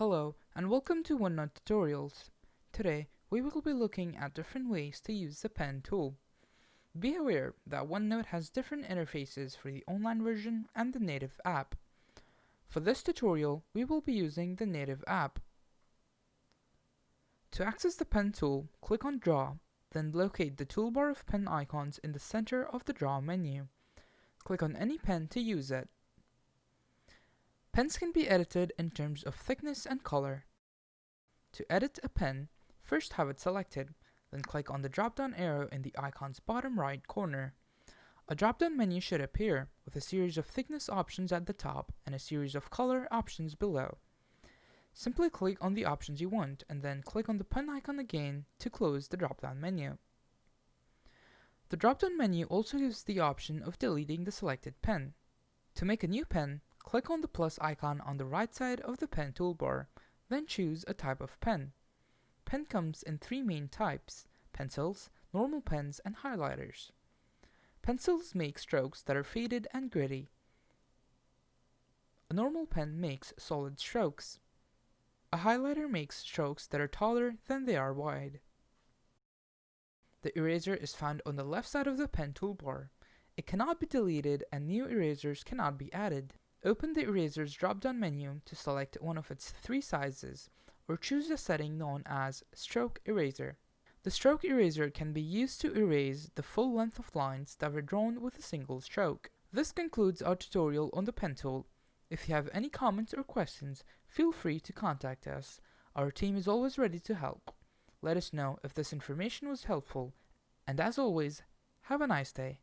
Hello and welcome to OneNote Tutorials. Today we will be looking at different ways to use the pen tool. Be aware that OneNote has different interfaces for the online version and the native app. For this tutorial, we will be using the native app. To access the pen tool, click on Draw, then locate the toolbar of pen icons in the center of the Draw menu. Click on any pen to use it. Pens can be edited in terms of thickness and color. To edit a pen, first have it selected, then click on the drop-down arrow in the icon's bottom right corner. A drop-down menu should appear with a series of thickness options at the top and a series of color options below. Simply click on the options you want and then click on the pen icon again to close the drop-down menu. The drop-down menu also gives the option of deleting the selected pen. To make a new pen, click on the plus icon on the right side of the pen toolbar, then choose a type of pen. Pen comes in three main types: pencils, normal pens, and highlighters. Pencils make strokes that are faded and gritty. A normal pen makes solid strokes. A highlighter makes strokes that are taller than they are wide. The eraser is found on the left side of the pen toolbar. It cannot be deleted and new erasers cannot be added. Open the eraser's drop-down menu to select one of its three sizes, or choose a setting known as Stroke Eraser. The stroke eraser can be used to erase the full length of lines that were drawn with a single stroke. This concludes our tutorial on the pen tool. If you have any comments or questions, feel free to contact us. Our team is always ready to help. Let us know if this information was helpful, and as always, have a nice day.